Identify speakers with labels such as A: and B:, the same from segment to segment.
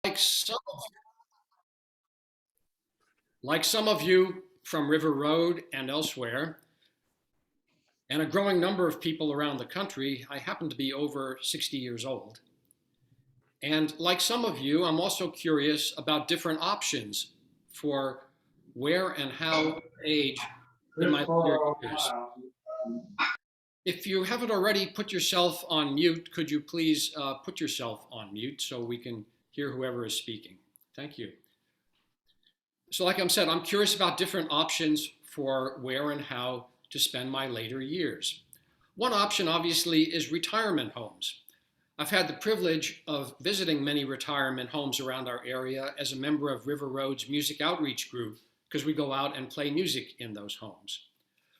A: Like some of, like some of you from River Road and elsewhere, and a growing number of people around the country, I happen to be over 60 years old. And like some of you, I'm also curious about different options for where and how to age in my later years. If you haven't already put yourself on mute, could you please put yourself on mute so we can hear whoever is speaking? Thank you. So like I said, I'm curious about different options for where and how to spend my later years. One option, obviously, is retirement homes. I've had the privilege of visiting many retirement homes around our area as a member of River Road's music outreach group, because we go out and play music in those homes.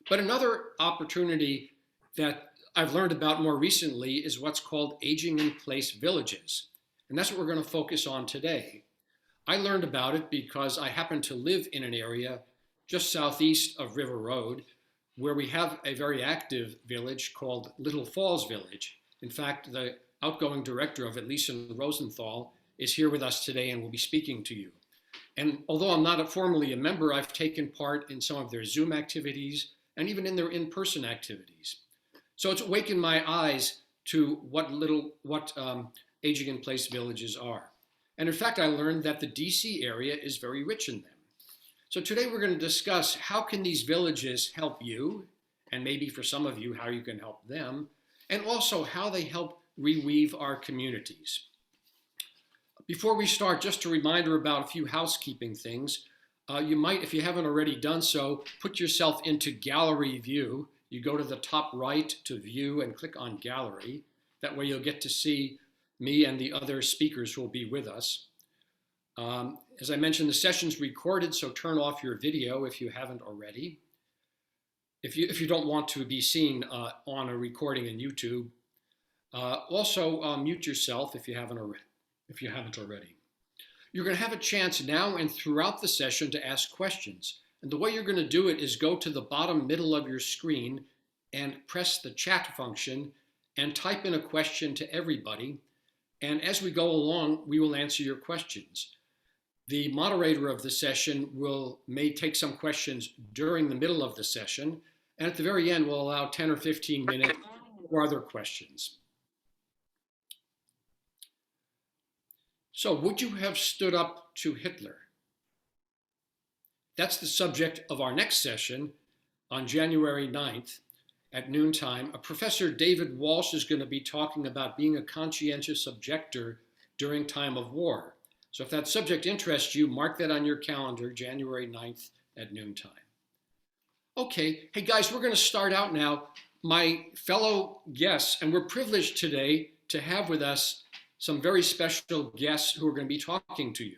A: But another opportunity that I've learned about more recently is what's called aging in place villages. And that's what we're going to focus on today. I learned about it because I happen to live in an area just southeast of River Road where we have a very active village called Little Falls Village. In fact, the outgoing director of it, Lisa Rosenthal, is here with us today and will be speaking to you. And although I'm not formally a member, I've taken part in some of their Zoom activities and even in their in-person activities. So it's awakened my eyes to what aging in place villages are. And in fact, I learned that the DC area is very rich in them. So today we're going to discuss how can these villages help you, and maybe for some of you, how you can help them, and also how they help reweave our communities. Before we start, just a reminder about a few housekeeping things. You might, if you haven't already done so, put yourself into gallery view. You go to the top right to view and click on gallery. That way you'll get to see me and the other speakers who will be with us. As I mentioned, the session's recorded, so turn off your video if you haven't already. If you don't want to be seen on a recording in YouTube. Also, mute yourself if you haven't already. You're going to have a chance now and throughout the session to ask questions. And the way you're going to do it is go to the bottom middle of your screen and press the chat function and type in a question to everybody. And as we go along, we will answer your questions. The moderator of the session may take some questions during the middle of the session, and at the very end, we'll allow 10 or 15 minutes for other questions. So, would you have stood up to Hitler? That's the subject of our next session on January 9th at noontime. Professor David Walsh is going to be talking about being a conscientious objector during time of war. So if that subject interests you, mark that on your calendar, January 9th at noontime. Okay, hey guys, we're going to start out now. My fellow guests, and we're privileged today to have with us some very special guests who are going to be talking to you.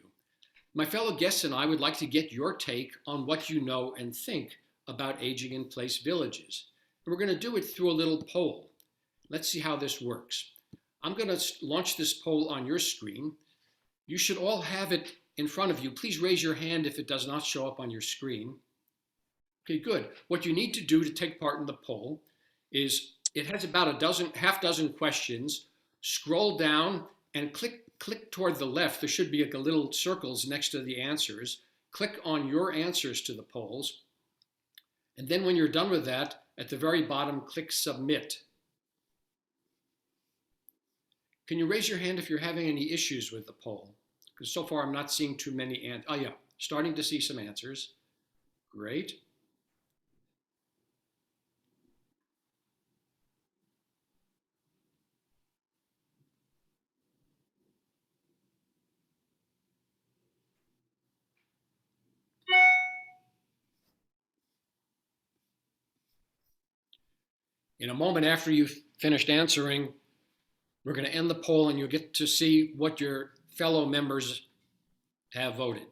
A: My fellow guests and I would like to get your take on what you know and think about aging in place villages. And we're going to do it through a little poll. Let's see how this works. I'm going to launch this poll on your screen. You should all have it in front of you. Please raise your hand if it does not show up on your screen. Okay, good. What you need to do to take part in the poll is it has about half dozen questions. Scroll down and click toward the left. There should be like a little circles next to the answers. Click on your answers to the polls. And then when you're done with that, at the very bottom, click submit. Can you raise your hand if you're having any issues with the poll? Because so far I'm not seeing too many oh yeah, starting to see some answers. Great. In a moment after you've finished answering, we're going to end the poll and you'll get to see what your fellow members have voted.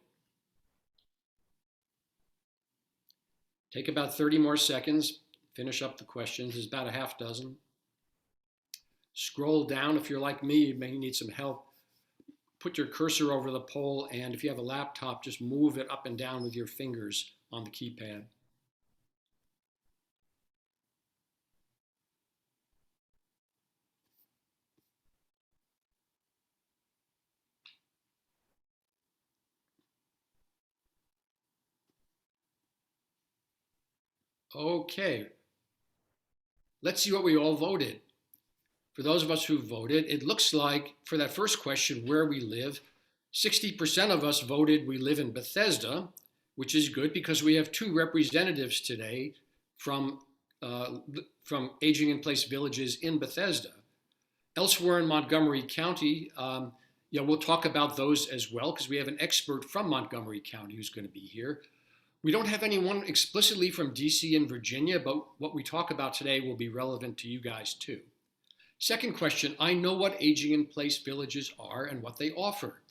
A: Take about 30 more seconds, finish up the questions. There's about a half dozen. Scroll down. If you're like me, you may need some help. Put your cursor over the poll, and if you have a laptop, just move it up and down with your fingers on the keypad. Okay, let's see what we all voted. For those of us who voted, it looks like for that first question, where we live, 60% of us voted we live in Bethesda, which is good because we have 2 representatives today from, aging in place villages in Bethesda. Elsewhere in Montgomery County, we'll talk about those as well because we have an expert from Montgomery County who's going to be here. We don't have anyone explicitly from DC and Virginia, but what we talk about today will be relevant to you guys too. Second question, I know what aging in place villages are and what they offer.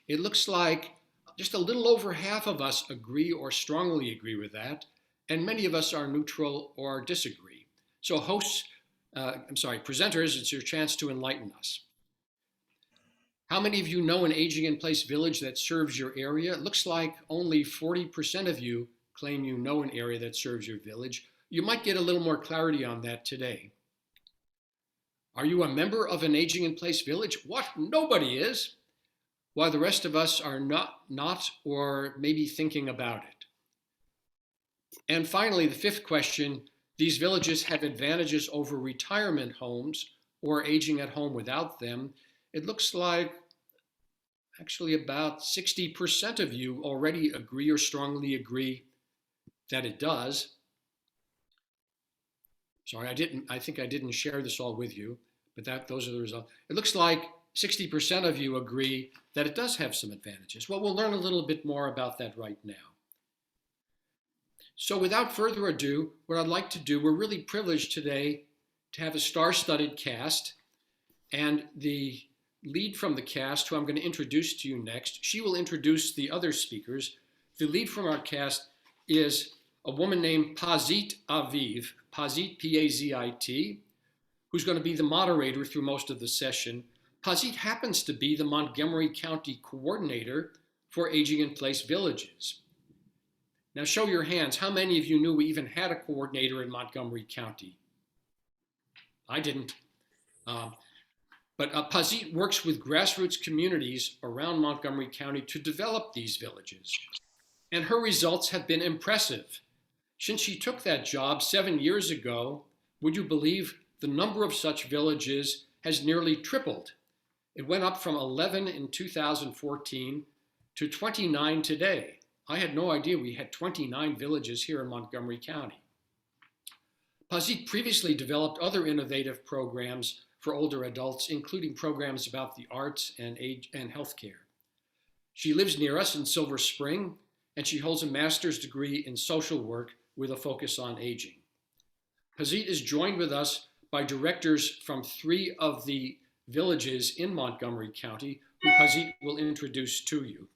A: It looks like just a little over half of us agree or strongly agree with that, and many of us are neutral or disagree. So presenters, it's your chance to enlighten us. How many of you know an aging in place village that serves your area? It looks like only 40% of you claim you know an area that serves your village. You might get a little more clarity on that today. Are you a member of an aging in place village? What? Nobody is. While the rest of us are not or maybe thinking about it. And finally, the fifth question, these villages have advantages over retirement homes or aging at home without them. It looks like actually about 60% of you already agree or strongly agree that it does. Sorry, I think I didn't share this all with you, but those are the results. It looks like 60% of you agree that it does have some advantages. Well, we'll learn a little bit more about that right now. So without further ado, what I'd like to do, we're really privileged today to have a star-studded cast, and the lead from the cast, who I'm going to introduce to you next, she will introduce the other speakers. The lead from our cast is a woman named Pazit Aviv, Pazit, P-A-Z-I-T, who's going to be the moderator through most of the session. Pazit happens to be the Montgomery County coordinator for aging in place villages. Now show your hands. How many of you knew we even had a coordinator in Montgomery County? I didn't. But Pazit works with grassroots communities around Montgomery County to develop these villages. And her results have been impressive. Since she took that job 7 years ago, would you believe the number of such villages has nearly tripled? It went up from 11 in 2014 to 29 today. I had no idea we had 29 villages here in Montgomery County. Pazit previously developed other innovative programs for older adults, including programs about the arts and age and healthcare. She lives near us in Silver Spring, and she holds a master's degree in social work with a focus on aging. Pazit is joined with us by directors from 3 of the villages in Montgomery County, who Pazit will introduce to you.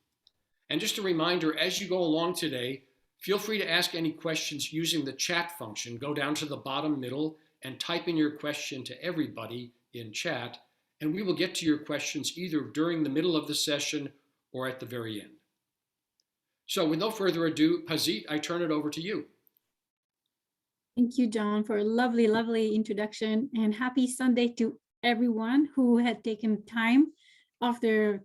A: And just a reminder, as you go along today, feel free to ask any questions using the chat function. Go down to the bottom middle and type in your question to everybody in chat, and we will get to your questions either during the middle of the session or at the very end. So with no further ado, Pazit, I turn it over to you.
B: Thank you, John, for a lovely, lovely introduction, and happy Sunday to everyone who had taken time off their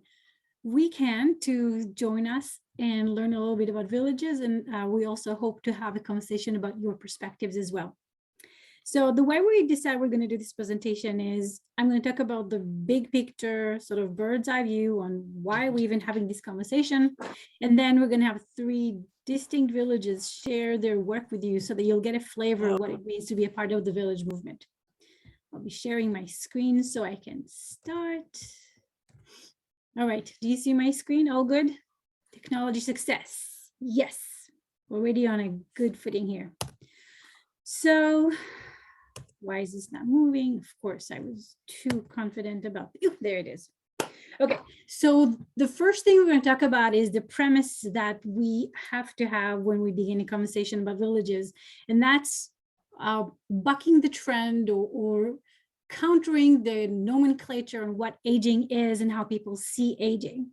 B: weekend to join us and learn a little bit about villages. And we also hope to have a conversation about your perspectives as well. So the way we decide we're going to do this presentation is I'm going to talk about the big picture, sort of bird's eye view on why we're even having this conversation. And then we're going to have 3 distinct villages share their work with you so that you'll get a flavor of what it means to be a part of the village movement. I'll be sharing my screen so I can start. All right, do you see my screen? All good? Technology success. Yes, we're already on a good footing here. So why is this not moving? Of course, I was too confident about it. There it is. Okay, so the first thing we're going to talk about is the premise that we have to have when we begin a conversation about villages, and that's bucking the trend or countering the nomenclature on what aging is and how people see aging.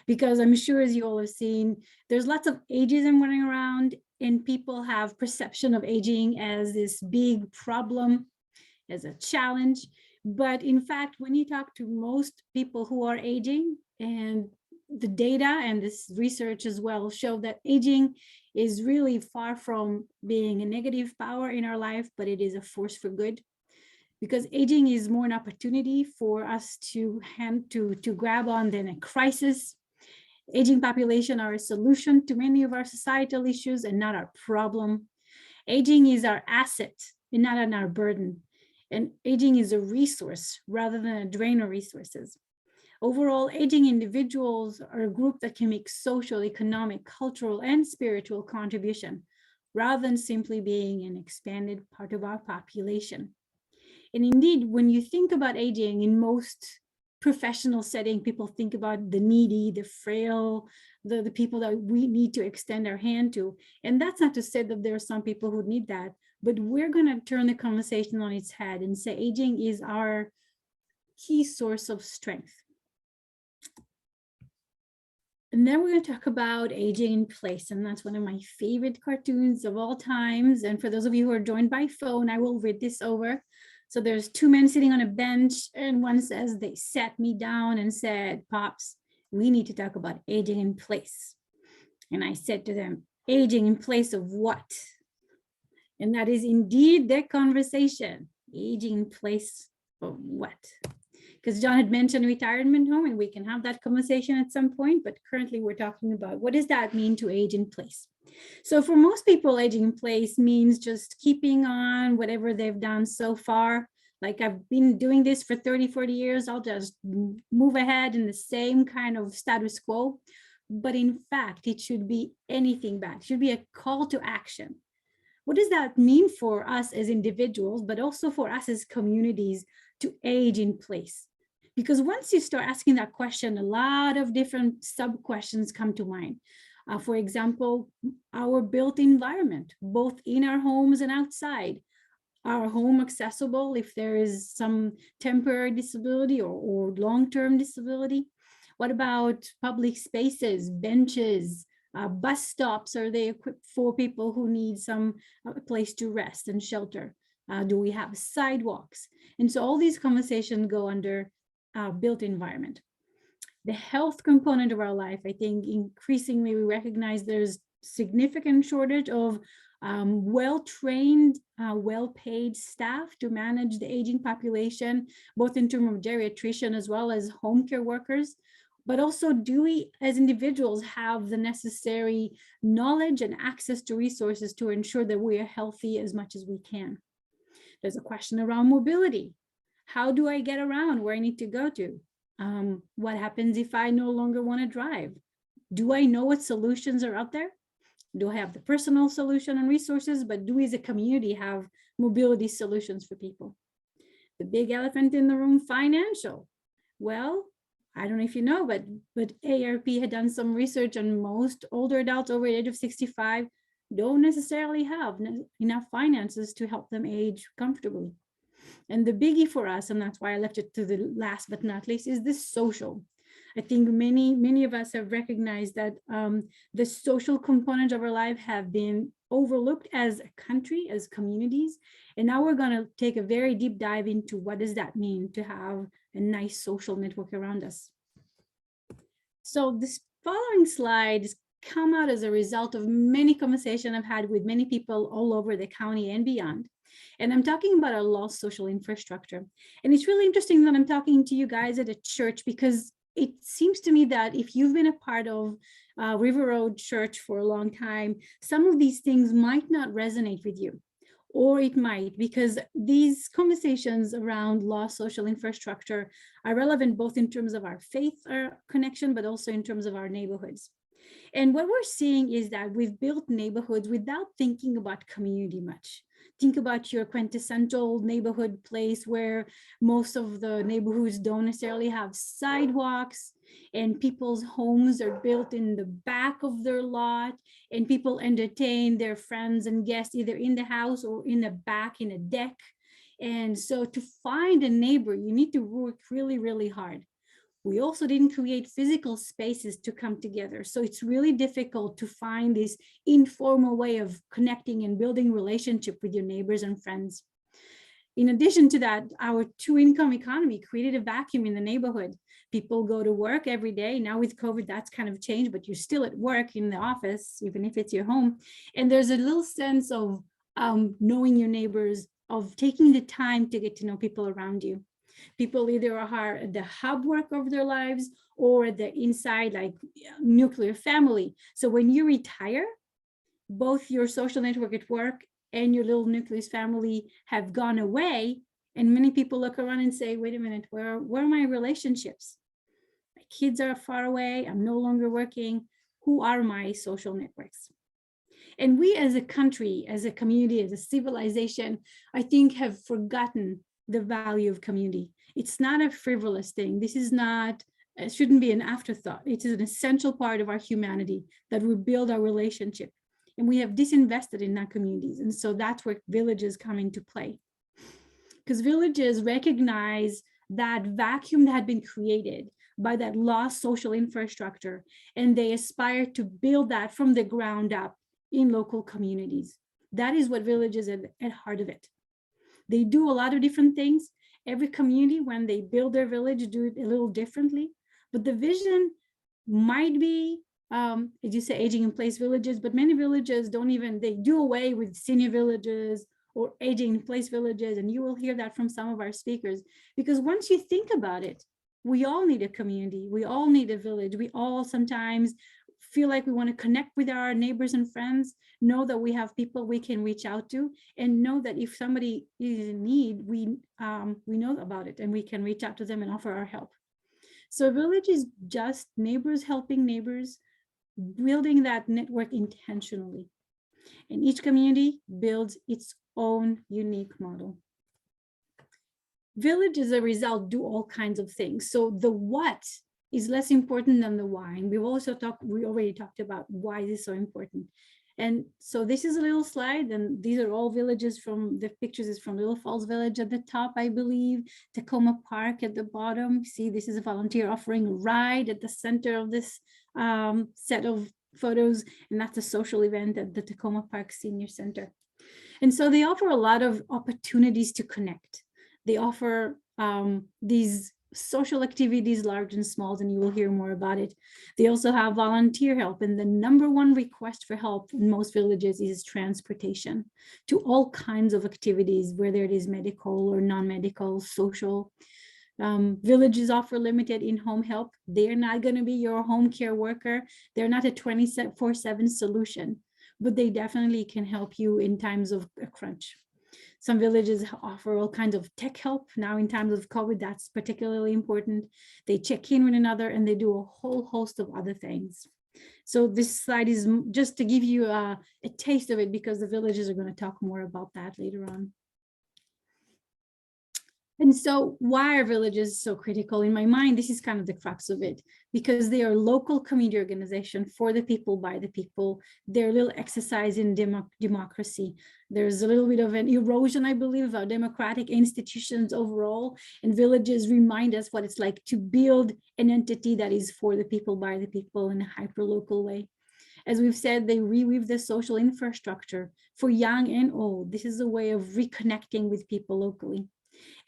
B: Because I'm sure, as you all have seen, there's lots of ageism running around, and people have perception of aging as this big problem, as a challenge. But in fact, when you talk to most people who are aging, and the data and this research as well show that aging is really far from being a negative power in our life, but it is a force for good. Because aging is more an opportunity for us to grab on than a crisis. Aging population are a solution to many of our societal issues and not our problem. Aging is our asset and not our burden. And aging is a resource rather than a drain of resources. Overall, aging individuals are a group that can make social, economic, cultural, and spiritual contribution, rather than simply being an expanded part of our population. And indeed, when you think about aging in most professional setting, people think about the needy, the frail, the people that we need to extend our hand to. And that's not to say that there are some people who need that, but we're going to turn the conversation on its head and say aging is our key source of strength. And then we're going to talk about aging in place. And that's one of my favorite cartoons of all times. And for those of you who are joined by phone, I will read this over. So there's two men sitting on a bench, and one says, they sat me down and said, Pops, we need to talk about aging in place. And I said to them, aging in place of what? And that is indeed their conversation. Aging in place of what? Because John had mentioned retirement home, and we can have that conversation at some point, but currently we're talking about what does that mean to age in place? So for most people, aging in place means just keeping on whatever they've done so far. Like I've been doing this for 30, 40 years, I'll just move ahead in the same kind of status quo. But in fact, it should be anything back. It should be a call to action. What does that mean for us as individuals, but also for us as communities to age in place? Because once you start asking that question, a lot of different sub-questions come to mind. For example, our built environment, both in our homes and outside. Our home accessible if there is some temporary disability or long-term disability? What about public spaces, benches, bus stops? Are they equipped for people who need some place to rest and shelter? Do we have sidewalks? And so all these conversations go under built environment. The health component of our life, I think increasingly we recognize there's significant shortage of well-trained, well-paid staff to manage the aging population, both in terms of geriatrician as well as home care workers. But also, do we as individuals have the necessary knowledge and access to resources to ensure that we are healthy as much as we can? There's a question around mobility. How do I get around where I need to go to? What happens if I no longer want to drive? Do I know what solutions are out there? Do I have the personal solution and resources, but do we as a community have mobility solutions for people? The big elephant in the room, financial. Well, I don't know if you know, but AARP had done some research on most older adults over the age of 65 don't necessarily have enough finances to help them age comfortably. And the biggie for us, and that's why I left it to the last but not least, is this social. I think many of us have recognized that the social component of our life have been overlooked as a country, as communities. And now we're going to take a very deep dive into what does that mean to have a nice social network around us. So this following slides come out as a result of many conversations I've had with many people all over the county and beyond. And I'm talking about our lost social infrastructure. And it's really interesting that I'm talking to you guys at a church, because it seems to me that if you've been a part of River Road Church for a long time, some of these things might not resonate with you. Or it might, because these conversations around lost social infrastructure are relevant both in terms of our faith connection, but also in terms of our neighborhoods. And what we're seeing is that we've built neighborhoods without thinking about community much. Think about your quintessential neighborhood place where most of the neighborhoods don't necessarily have sidewalks, and people's homes are built in the back of their lot, and people entertain their friends and guests either in the house or in the back in a deck. And so to find a neighbor, you need to work really, really hard. We also didn't create physical spaces to come together. So it's really difficult to find this informal way of connecting and building relationship with your neighbors and friends. In addition to that, our two-income economy created a vacuum in the neighborhood. People go to work every day. Now with COVID, that's kind of changed, but you're still at work in the office, even if it's your home. And there's a little sense of knowing your neighbors, of taking the time to get to know people around you. People either are at the hub work of their lives or the inside, like nuclear family. So when you retire, both your social network at work and your little nucleus family have gone away. And many people look around and say, wait a minute, where are my relationships? My kids are far away. I'm no longer working. Who are my social networks? And we as a country, as a community, as a civilization, I think have forgotten the value of community. It's not a frivolous thing. This is not, it shouldn't be an afterthought. It is an essential part of our humanity, that we build our relationship. And we have disinvested in our communities. And so that's where villages come into play. Because villages recognize that vacuum that had been created by that lost social infrastructure, and they aspire to build that from the ground up in local communities. That is what villages are at heart of it. They do a lot of different things. Every community, when they build their village, do it a little differently. But the vision might be, as you say, aging in place villages, but many villages don't even, they do away with senior villages or aging in place villages. And you will hear that from some of our speakers, because once you think about it, we all need a community. We all need a village. We all sometimes feel like we want to connect with our neighbors and friends, know that we have people we can reach out to, and know that if somebody is in need, we know about it and we can reach out to them and offer our help. So a village is just neighbors helping neighbors, building that network intentionally. And each community builds its own unique model. Village, as a result, do all kinds of things. So the what is less important than the why. And we already talked about why this is so important. And so this is a little slide, and these are all villages from, the pictures is from Little Falls Village at the top, I believe, Tacoma Park at the bottom. See, this is a volunteer offering a ride at the center of this set of photos, and that's a social event at the Tacoma Park Senior Center. And so they offer a lot of opportunities to connect. They offer these social activities, large and small, and you will hear more about it. They also have volunteer help, and the number one request for help in most villages is transportation to all kinds of activities, whether it is medical or non-medical, social. Villages offer limited in-home help. They're not going to be your home care worker. They're not a 24/7 solution, but they definitely can help you in times of a crunch. Some villages offer all kinds of tech help. Now in times of COVID, that's particularly important. They check in with another, and they do a whole host of other things. So this slide is just to give you a taste of it, because the villages are going to talk more about that later on. And so why are villages so critical? In my mind, this is kind of the crux of it, because they are local community organization for the people, by the people. They're a little exercise in democracy. There's a little bit of an erosion, I believe, of our democratic institutions overall, and villages remind us what it's like to build an entity that is for the people, by the people, in a hyper-local way. As we've said, they reweave the social infrastructure for young and old. This is a way of reconnecting with people locally.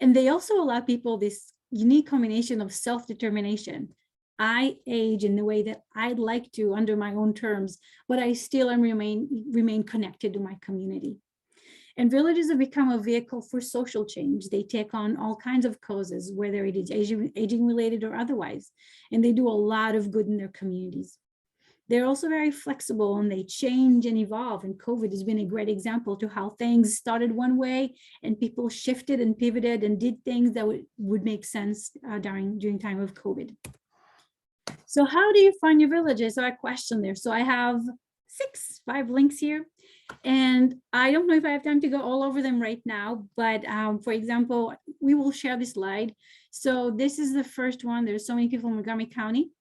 B: And they also allow people this unique combination of self-determination. I age in the way that I'd like to under my own terms, but I still remain connected to my community. And villages have become a vehicle for social change. They take on all kinds of causes, whether it is aging related or otherwise, and they do a lot of good in their communities. They're also very flexible, and they change and evolve. And COVID has been a great example to how things started one way and people shifted and pivoted and did things that would make sense during time of COVID. So how do you find your villages? So I question there. So I have 5 links here, and I don't know if I have time to go all over them right now, but for example, we will share this slide. So this is the first one. There's so many people in Montgomery County.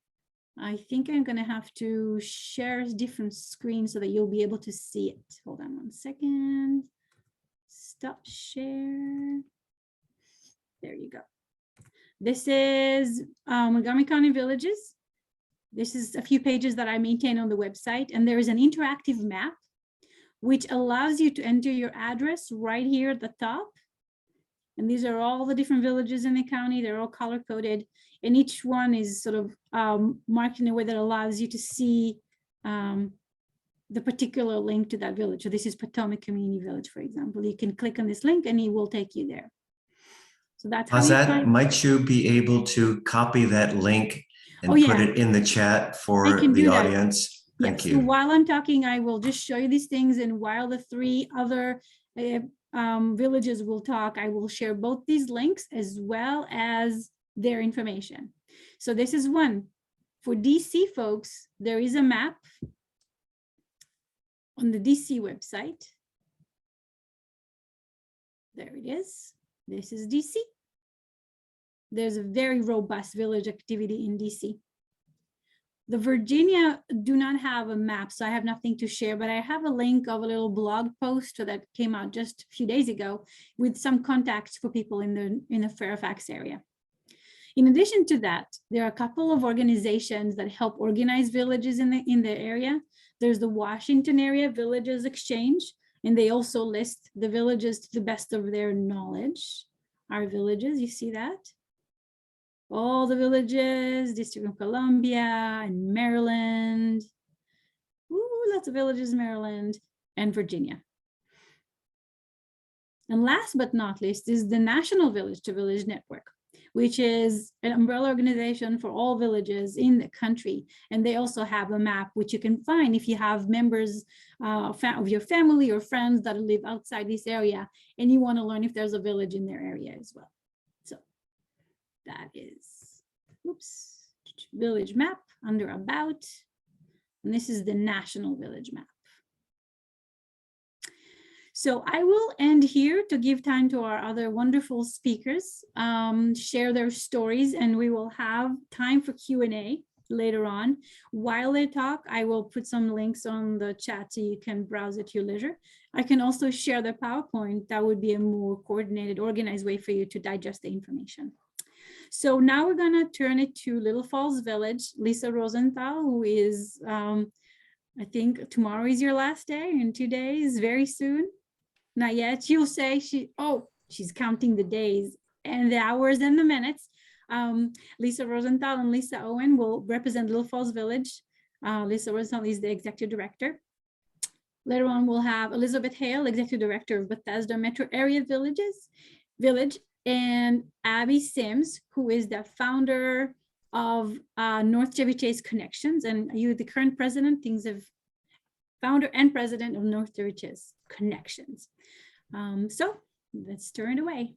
B: I think I'm going to have to share a different screen so that you'll be able to see it. Hold on one second. Stop share. There you go. This is Montgomery County Villages. This is a few pages that I maintain on the website, and there is an interactive map which allows you to enter your address right here at the top. And these are all the different villages in the county. They're all color coded. and each one is sort of marked in a way that allows you to see the particular link to that village. So this is Potomac Community Village, for example. You can click on this link and it will take you there. So that's how you find.
C: Might you be able to copy that link and put it in the chat for the audience? Thank you.
B: So while I'm talking, I will just show you these things, and while the three other villages will talk, I will share both these links as well as their information. So this is one. For DC folks, there is a map on the DC website. There it is. This is DC. There's a very robust village activity in DC. The Virginia do not have a map, so I have nothing to share, but I have a link of a little blog post that came out just a few days ago with some contacts for people in the Fairfax area. In addition to that, there are a couple of organizations that help organize villages in the area. There's the Washington Area Villages Exchange, and they also list the villages to the best of their knowledge. Our villages, you see that? All the villages, District of Columbia and Maryland. Ooh, lots of villages in Maryland and Virginia. And last but not least is the National Village to Village Network, which is an umbrella organization for all villages in the country. And they also have a map, which you can find if you have members of your family or friends that live outside this area, and you want to learn if there's a village in their area as well. So that is, village map under About. And this is the National Village Map. So I will end here to give time to our other wonderful speakers, share their stories, and we will have time for Q&A later on. While they talk, I will put some links on the chat so you can browse at your leisure. I can also share the PowerPoint. That would be a more coordinated, organized way for you to digest the information. So now we're gonna turn it to Little Falls Village. Lisa Rosenthal, who is, I think tomorrow is your last day, in 2 days, very soon. Not yet. She'll say she's counting the days and the hours and the minutes. Lisa Rosenthal and Lisa Owen will represent Little Falls Village. Lisa Rosenthal is the executive director. Later on, we'll have Elizabeth Haile, executive director of Bethesda Metro Area Village, and Abby Sims, who is the founder of North Chevy Chase Connections, and you're the current president, founder and president of North Chevy Chase Connections. So let's turn it away.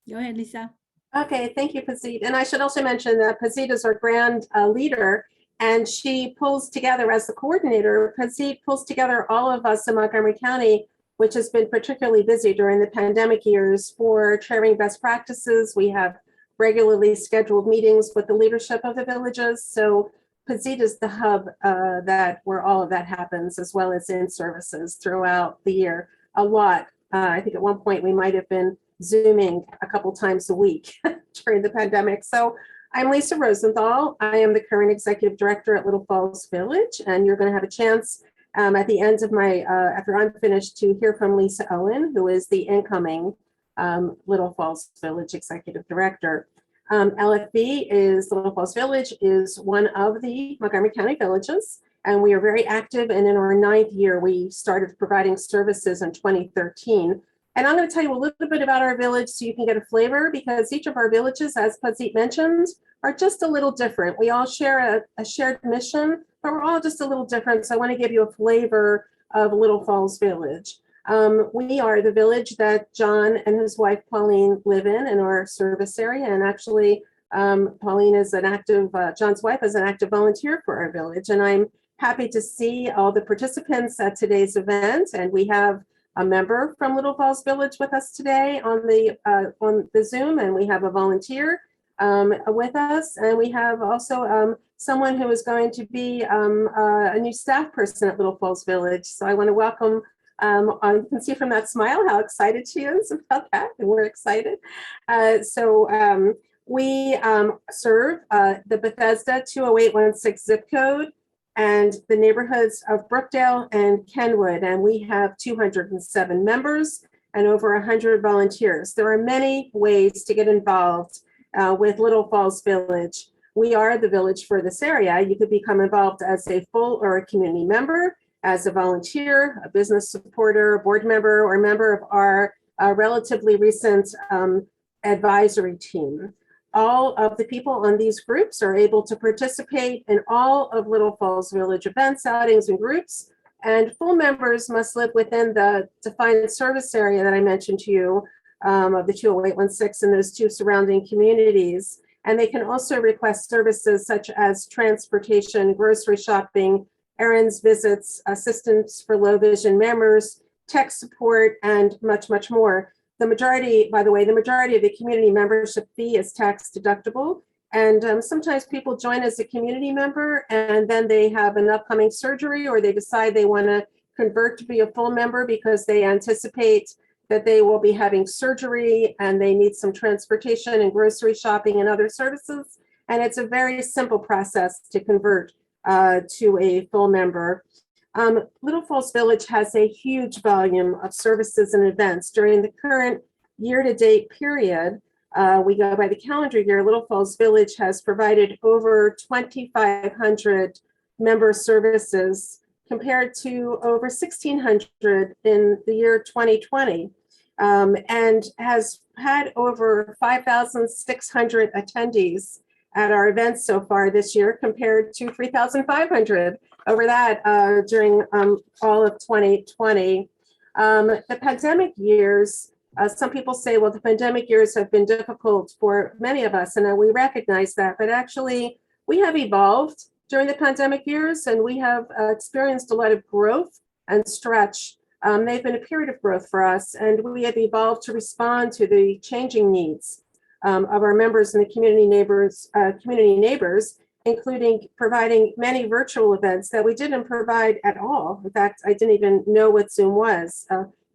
B: Go ahead, Lisa.
D: Okay, thank you, Pazit. And I should also mention that Pazit is our brand leader, and she pulls together, as the coordinator, Pazit pulls together all of us in Montgomery County, which has been particularly busy during the pandemic years, for sharing best practices. We have regularly scheduled meetings with the leadership of the villages. So Pazit is the hub where all of that happens, as well as in services throughout the year. A lot. I think at one point we might have been Zooming a couple times a week during the pandemic. So I'm Lisa Rosenthal. I am the current executive director at Little Falls Village, and you're going to have a chance at the end of my, after I'm finished, to hear from Lisa Owen, who is the incoming Little Falls Village executive director. LFV is Little Falls Village is one of the Montgomery County villages, and we are very active. And in our 9th year, we started providing services in 2013. And I'm going to tell you a little bit about our village so you can get a flavor, because each of our villages, as Pazit mentioned, are just a little different. We all share a shared mission, but we're all just a little different. So I want to give you a flavor of Little Falls Village. We are the village that John and his wife Pauline live in our service area. And actually, Pauline is an active, John's wife is an active volunteer for our village. And I'm happy to see all the participants at today's event. And we have a member from Little Falls Village with us today on the Zoom, and we have a volunteer with us. And we have also someone who is going to be a new staff person at Little Falls Village. So I want to welcome, you can see from that smile how excited she is about that, and we're excited. We serve the Bethesda 20816 zip code and the neighborhoods of Brookdale and Kenwood, and we have 207 members and over 100 volunteers. There are many ways to get involved with Little Falls Village. we are the village for this area. You could become involved as a full or a community member, as a volunteer, a business supporter, a board member, or a member of our relatively recent advisory team. All of the people on these groups are able to participate in all of Little Falls Village events, outings, and groups. And full members must live within the defined service area that I mentioned to you of the 20816 and those two surrounding communities. And they can also request services such as transportation, grocery shopping, errands, visits, assistance for low vision members, tech support, and much, much more. The majority, by the way, the majority of the community membership fee is tax deductible. And sometimes people join as a community member and then they have an upcoming surgery, or they decide they want to convert to be a full member because they anticipate that they will be having surgery and they need some transportation and grocery shopping and other services. And it's a very simple process to convert to a full member. Little Falls Village has a huge volume of services and events. During the current year-to-date period, we go by the calendar year, Little Falls Village has provided over 2,500 member services compared to over 1,600 in the year 2020, and has had over 5,600 attendees at our events so far this year compared to 3,500 over that during all of 2020. The pandemic years, some people say, well, the pandemic years have been difficult for many of us, and we recognize that, but actually we have evolved during the pandemic years, and we have experienced a lot of growth and stretch. They've been a period of growth for us, and we have evolved to respond to the changing needs of our members and the community neighbors, including providing many virtual events that we didn't provide at all. In fact, I didn't even know what Zoom was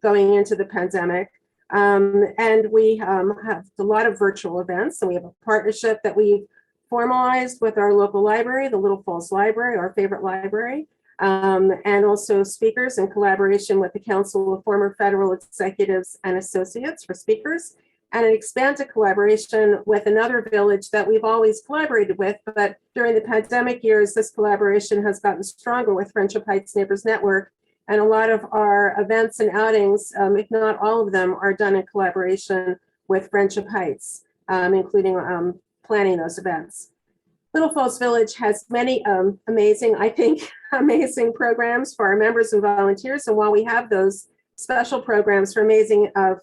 D: going into the pandemic. And we have a lot of virtual events, and we have a partnership that we've formalized with our local library, the Little Falls Library, our favorite library, and also speakers in collaboration with the Council of Former Federal Executives and Associates for speakers, and an expanded collaboration with another village that we've always collaborated with, but during the pandemic years, this collaboration has gotten stronger with Friendship Heights Neighbors Network. And a lot of our events and outings, if not all of them, are done in collaboration with Friendship Heights, including planning those events. Little Falls Village has many amazing programs for our members and volunteers. And while we have those special programs for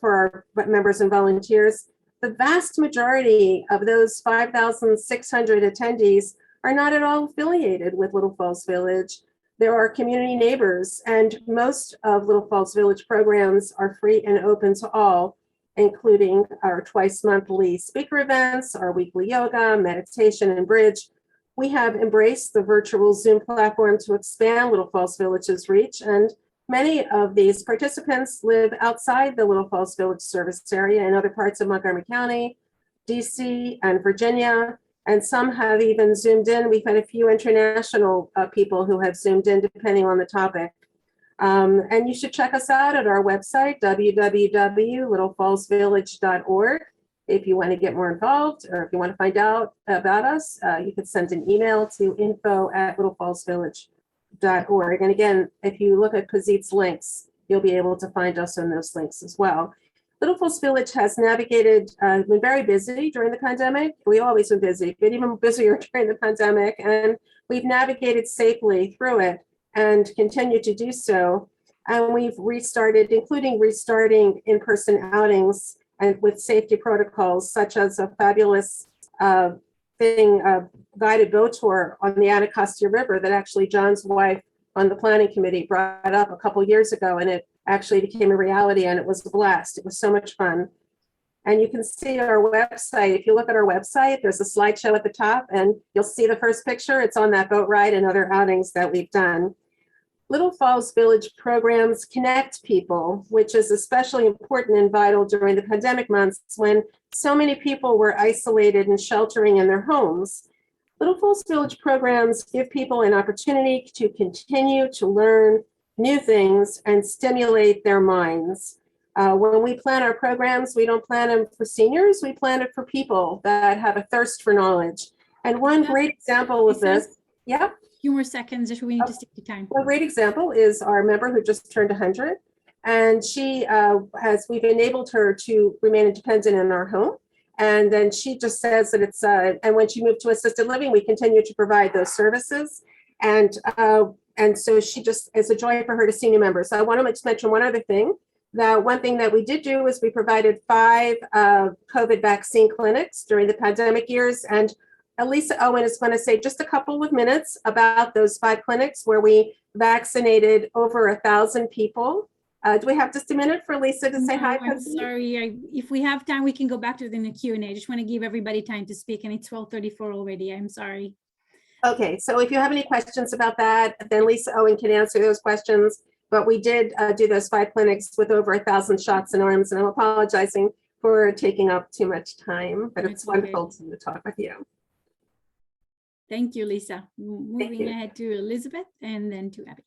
D: our members and volunteers, the vast majority of those 5,600 attendees are not at all affiliated with Little Falls Village. There are community neighbors, and most of Little Falls Village programs are free and open to all, including our twice monthly speaker events, our weekly yoga, meditation, and bridge. We have embraced the virtual Zoom platform to expand Little Falls Village's reach, and many of these participants live outside the Little Falls Village service area in other parts of Montgomery County, DC, and Virginia. And some have even Zoomed in. We've had a few international people who have Zoomed in, depending on the topic. And you should check us out at our website, www.littlefallsvillage.org. If you want to get more involved, or if you want to find out about us, you could send an email to info@littlefallsvillage.org. And again, if you look at Pazit's links, you'll be able to find us on those links as well. Little Falls Village has navigated, been very busy during the pandemic. We always been busy, but even busier during the pandemic. And we've navigated safely through it and continue to do so. And we've restarted, including restarting in-person outings and with safety protocols, such as a fabulous guided boat tour on the Anacostia River that actually John's wife on the planning committee brought up a couple years ago, and it actually became a reality, and it was a blast. It was so much fun. And you can see our website. If you look at our website, there's a slideshow at the top, and you'll see the first picture. It's on that boat ride and other outings that we've done. Little Falls Village programs connect people, which is especially important and vital during the pandemic months when so many people were isolated and sheltering in their homes. Little Falls Village programs give people an opportunity to continue to learn new things and stimulate their minds. When we plan our programs, we don't plan them for seniors, we plan it for people that have a thirst for knowledge. And one great example of this, yeah.
B: Few more seconds, just we need to stick to time.
D: One great example is our member who just turned 100. And we've enabled her to remain independent in our home. And then she just says that it's, and when she moved to assisted living, we continue to provide those services. And so she just, it's a joy for her to see new members. So I want to mention one other thing. One thing that we did do is we provided 5 COVID vaccine clinics during the pandemic years. And Elisa Owen is going to say just a couple of minutes about those 5 clinics where we vaccinated over 1,000 people. Do we have just a minute for Lisa to say hi?
B: I'm sorry. If we have time, we can go back to the Q&A. I just want to give everybody time to speak, and it's 12:34 already. I'm sorry.
D: Okay, so if you have any questions about that, then Lisa Owen can answer those questions. But we did do those 5 clinics with over 1,000 shots in arms, and I'm apologizing for taking up too much time, but it's wonderful to talk with you.
B: Thank you, Lisa. Moving ahead to Elizabeth and then to Abby.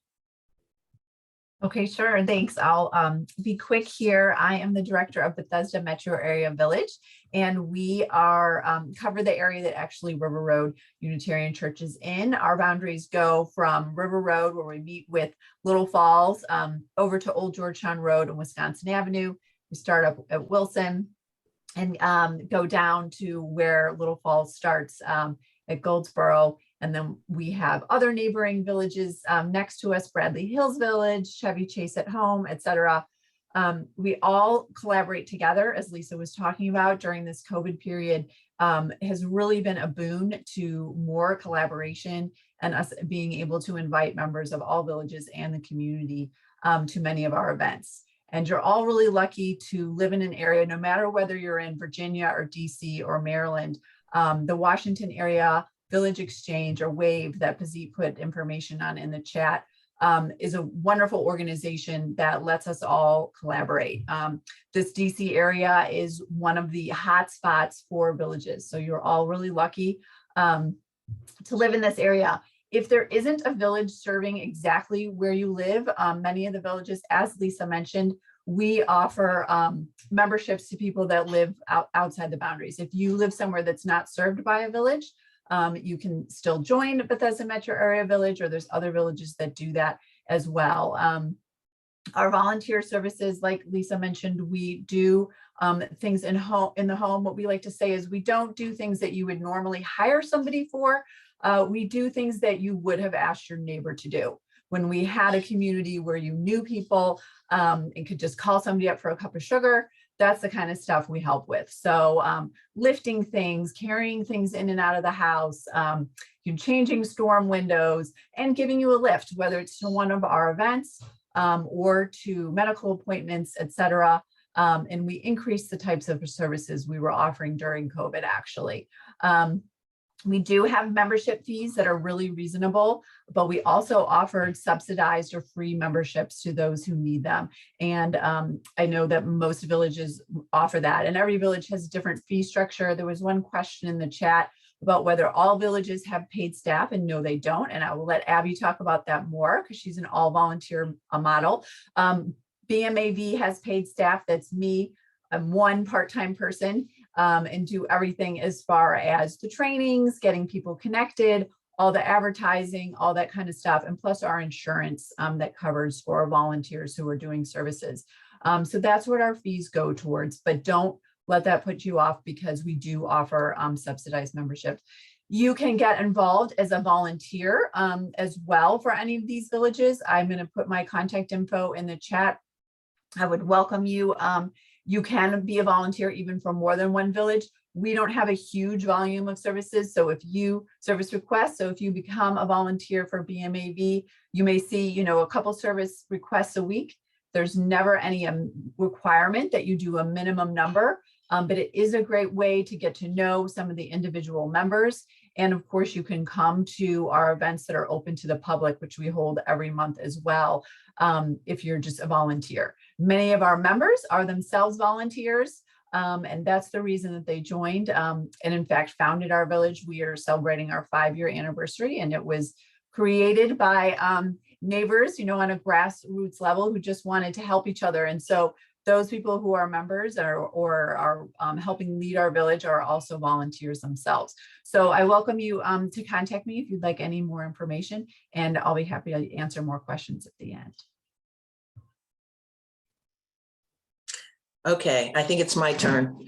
E: Okay, sure. Thanks. I'll be quick here. I am the director of Bethesda Metro Area Village, and we are cover the area that actually River Road Unitarian Church is in. Our boundaries go from River Road, where we meet with Little Falls, over to Old Georgetown Road and Wisconsin Avenue. We start up at Wilson and go down to where Little Falls starts at Goldsboro. And then we have other neighboring villages next to us, Bradley Hills Village, Chevy Chase at Home, etc. We all collaborate together, as Lisa was talking about during this COVID period, has really been a boon to more collaboration and us being able to invite members of all villages and the community to many of our events. And you're all really lucky to live in an area, no matter whether you're in Virginia or DC or Maryland, the Washington area Village Exchange or WAVE that Pazit put information on in the chat is a wonderful organization that lets us all collaborate. This DC area is one of the hot spots for villages. So you're all really lucky to live in this area. If there isn't a village serving exactly where you live, many of the villages, as Lisa mentioned, we offer memberships to people that live outside the boundaries. If you live somewhere that's not served by a village, you can still join Bethesda Metro Area Village, or there's other villages that do that as well. Our volunteer services, like Lisa mentioned, we do things in the home. What we like to say is we don't do things that you would normally hire somebody for. We do things that you would have asked your neighbor to do. When we had a community where you knew people and could just call somebody up for a cup of sugar, that's the kind of stuff we help with. So lifting things, carrying things in and out of the house, changing storm windows, and giving you a lift, whether it's to one of our events or to medical appointments, etc. And we increased the types of services we were offering during COVID, actually. We do have membership fees that are really reasonable, but we also offered subsidized or free memberships to those who need them. And I know that most villages offer that, and every village has a different fee structure. There was one question in the chat about whether all villages have paid staff, and no, they don't. And I will let Abby talk about that more because she's an all volunteer model. BMAV has paid staff. That's me. I'm one part-time person. And do everything as far as the trainings, getting people connected, all the advertising, all that kind of stuff, and plus our insurance that covers for volunteers who are doing services. So that's what our fees go towards, but don't let that put you off because we do offer subsidized memberships. You can get involved as a volunteer as well for any of these villages. I'm going to put my contact info in the chat. I would welcome you. You can be a volunteer even for more than one village. We don't have a huge volume of services. So if you service requests, so if you become a volunteer for BMAV, you may see, a couple service requests a week. There's never any requirement that you do a minimum number, but it is a great way to get to know some of the individual members. And of course, you can come to our events that are open to the public, which we hold every month as well, if you're just a volunteer. Many of our members are themselves volunteers, and that's the reason that they joined and in fact founded our village. We are celebrating our 5-year anniversary, and it was created by neighbors, on a grassroots level who just wanted to help each other. And so those people who are members or are helping lead our village are also volunteers themselves. So I welcome you to contact me if you'd like any more information, and I'll be happy to answer more questions at the end.
F: Okay, I think it's my turn.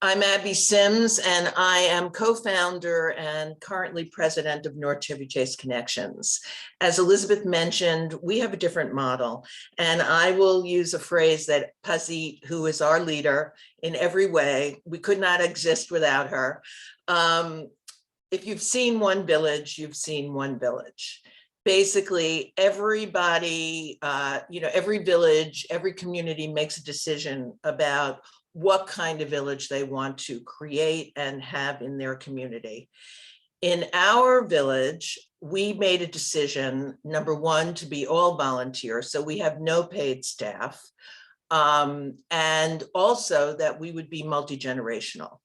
F: I'm Abby Sims, and I am co-founder and currently president of North Chevy Chase Connections. As Elizabeth mentioned, we have a different model, and I will use a phrase that Pazit, who is our leader in every way, we could not exist without her. If you've seen one village, you've seen one village. Basically, everybody, every village, every community makes a decision about what kind of village they want to create and have in their community. In our village, we made a decision, number one, to be all volunteer, so we have no paid staff, and also that we would be multi-generational.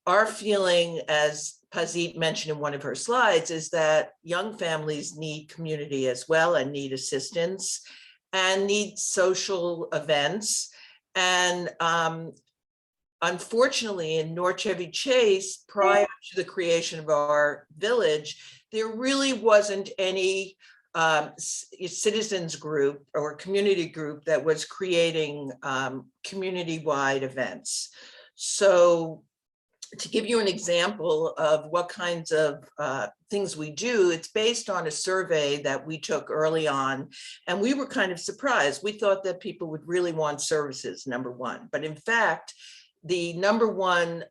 F: Our feeling, as Pazit mentioned in one of her slides, is that young families need community as well and need assistance and need social events. And unfortunately, in North Chevy Chase, prior to the creation of our village, there really wasn't any citizens group or community group that was creating community-wide events. So to give you an example of what kinds of things we do, it's based on a survey that we took early on, and we were kind of surprised. We thought that people would really want services, number one, but in fact, the number one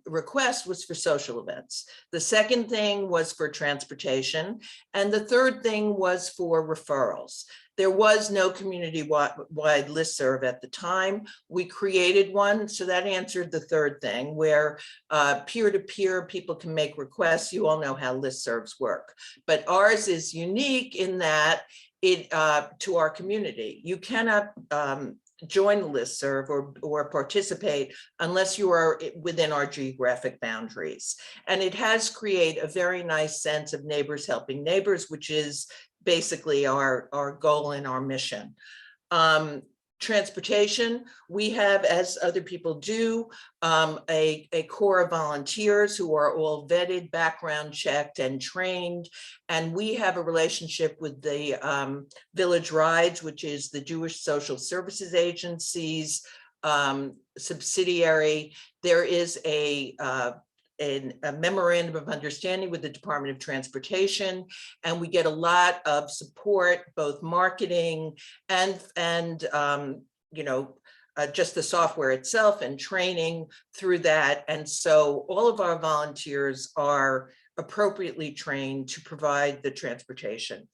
F: request was for social events. The second thing was for transportation, and the third thing was for referrals. There was no community-wide listserv at the time. We created one, so that answered the third thing, where peer-to-peer people can make requests. You all know how listservs work, but ours is unique in that it to our community. You cannot join the listserv or participate unless you are within our geographic boundaries. And it has created a very nice sense of neighbors helping neighbors, which is basically our goal and our mission. Transportation, we have, as other people do, a core of volunteers who are all vetted, background checked, and trained. And we have a relationship with the Village Rides, which is the Jewish Social Services Agency's subsidiary. There is a memorandum of understanding with the Department of Transportation, and we get a lot of support, both marketing and just the software itself and training through that. And so all of our volunteers are appropriately trained to provide the transportation.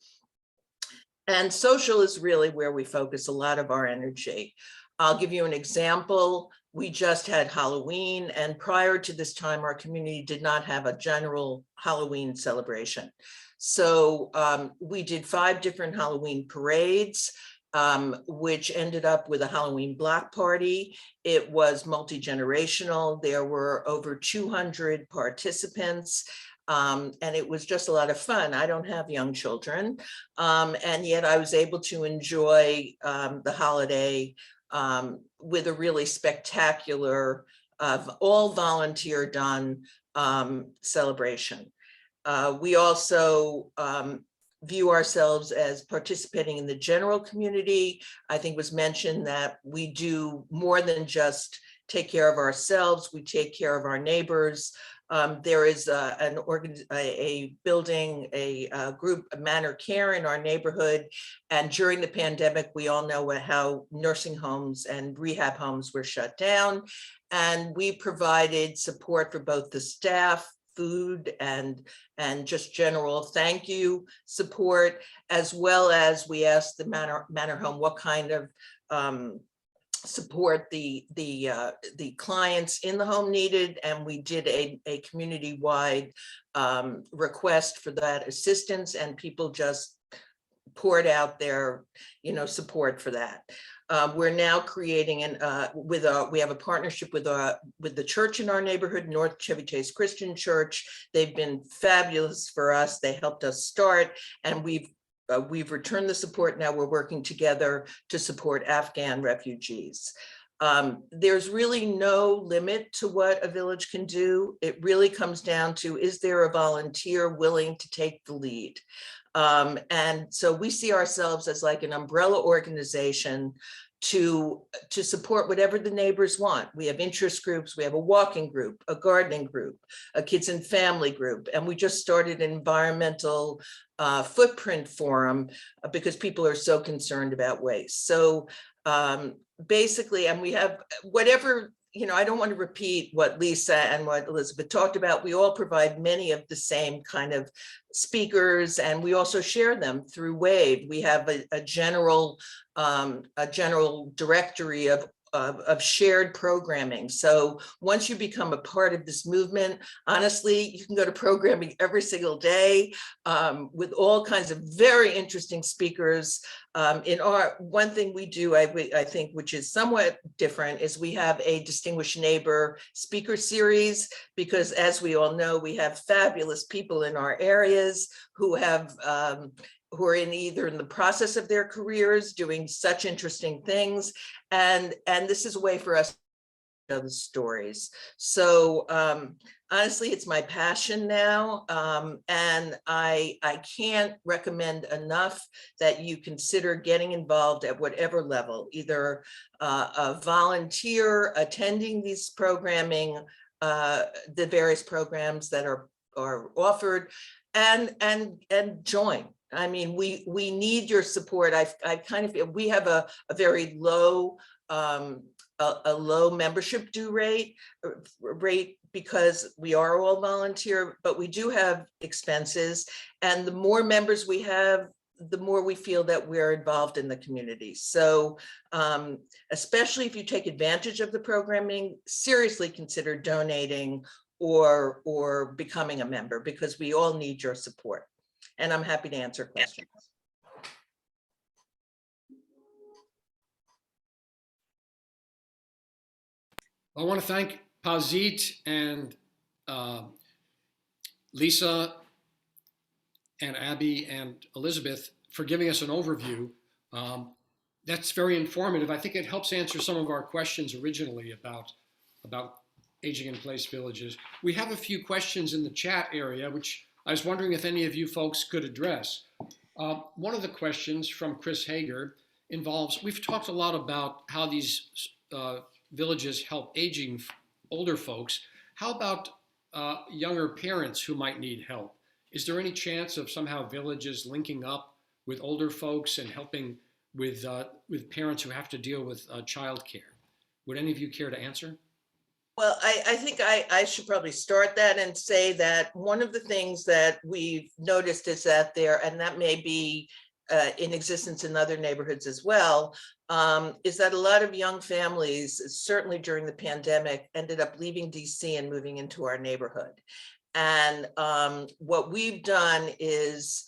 F: And social is really where we focus a lot of our energy. I'll give you an example. We just had Halloween, and prior to this time, our community did not have a general Halloween celebration. So we did 5 different Halloween parades, which ended up with a Halloween block party. It was multi-generational. There were over 200 participants. And it was just a lot of fun. I don't have young children, and yet I was able to enjoy the holiday with a really spectacular, all volunteer done celebration. We also view ourselves as participating in the general community. I think it was mentioned that we do more than just take care of ourselves, we take care of our neighbors. There is a building, a group, a Manor Care in our neighborhood. And during the pandemic, we all know how nursing homes and rehab homes were shut down. And we provided support for both the staff, food, and just general thank you support, as well as we asked the Manor Home what kind of support the clients in the home needed, and we did a community-wide request for that assistance, and people just poured out their support for that. We're now creating we have a partnership with the church in our neighborhood, North Chevy Chase Christian Church. They've been fabulous for us. They helped us start, and we've returned the support. Now we're working together to support Afghan refugees. There's really no limit to what a village can do. It really comes down to, is there a volunteer willing to take the lead? And so we see ourselves as like an umbrella organization to support whatever the neighbors want. We have interest groups, we have a walking group, a gardening group, a kids and family group, and we just started an environmental footprint forum because people are so concerned about waste. So basically, and we have whatever, you know, I don't want to repeat what Lisa and what Elizabeth talked about. We all provide many of the same kind of speakers, and we also share them through Wave. We have a general directory of shared programming. So once you become a part of this movement, honestly, you can go to programming every single day with all kinds of very interesting speakers. One thing we do, I think, which is somewhat different, is we have a Distinguished Neighbor speaker series, because as we all know, we have fabulous people in our areas who have who are either in the process of their careers doing such interesting things. And this is a way for us to tell the stories. So honestly, it's my passion now. And I can't recommend enough that you consider getting involved at whatever level, either a volunteer attending these programming, the various programs that are offered, and join. I mean, we need your support. I kind of feel we have a very low low membership due rate because we are all volunteer, but we do have expenses, and the more members we have, the more we feel that we're involved in the community. So especially if you take advantage of the programming, seriously consider donating or becoming a member, because we all need your support. And I'm happy to answer questions.
A: I want to thank Pazit and Lisa and Abby and Elizabeth for giving us an overview. That's very informative. I think it helps answer some of our questions originally about aging in place villages. We have a few questions in the chat area, which I was wondering if any of you folks could address. One of the questions from Chris Hager involves, we've talked a lot about how these villages help aging older folks. How about younger parents who might need help? Is there any chance of somehow villages linking up with older folks and helping with parents who have to deal with childcare? Would any of you care to answer?
F: Well, I think I should probably start that and say that one of the things that we've noticed is that and that may be in existence in other neighborhoods as well, is that a lot of young families, certainly during the pandemic, ended up leaving DC and moving into our neighborhood. And what we've done is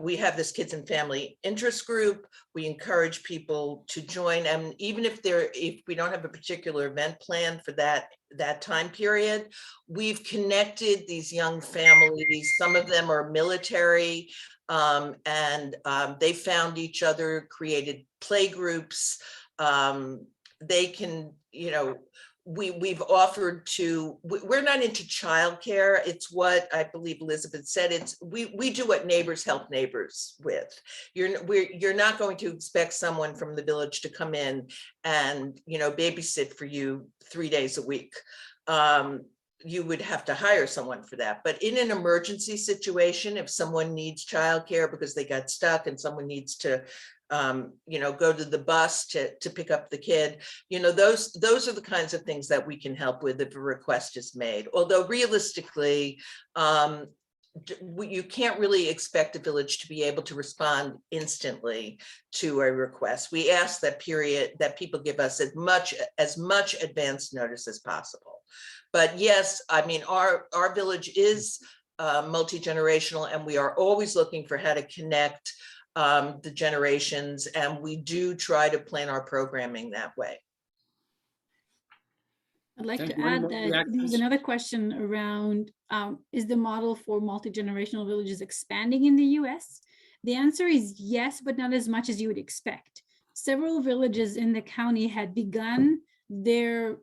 F: we have this kids and family interest group. We encourage people to join, and even if we don't have a particular event planned for that time period, we've connected these young families. Some of them are military, and they found each other, created play groups. They can, you know, we've offered to, we're not into childcare. It's what I believe Elizabeth said. We do what neighbors help neighbors with. You're not going to expect someone from the village to come in and, you know, babysit for you 3 days a week. You would have to hire someone for that. But in an emergency situation, if someone needs childcare because they got stuck and someone needs to you know, go to the bus to pick up the kid, you know, those are the kinds of things that we can help with if a request is made. Although realistically, you can't really expect a village to be able to respond instantly to a request. We ask that people give us as much advance notice as possible. But yes, I mean, our village is multi-generational, and we are always looking for how to connect the generations, and we do try to plan our programming that way.
B: I'd like to add that there's another question around, is the model for multi-generational villages expanding in the US? The answer is yes, but not as much as you would expect. several villages in the county had begun their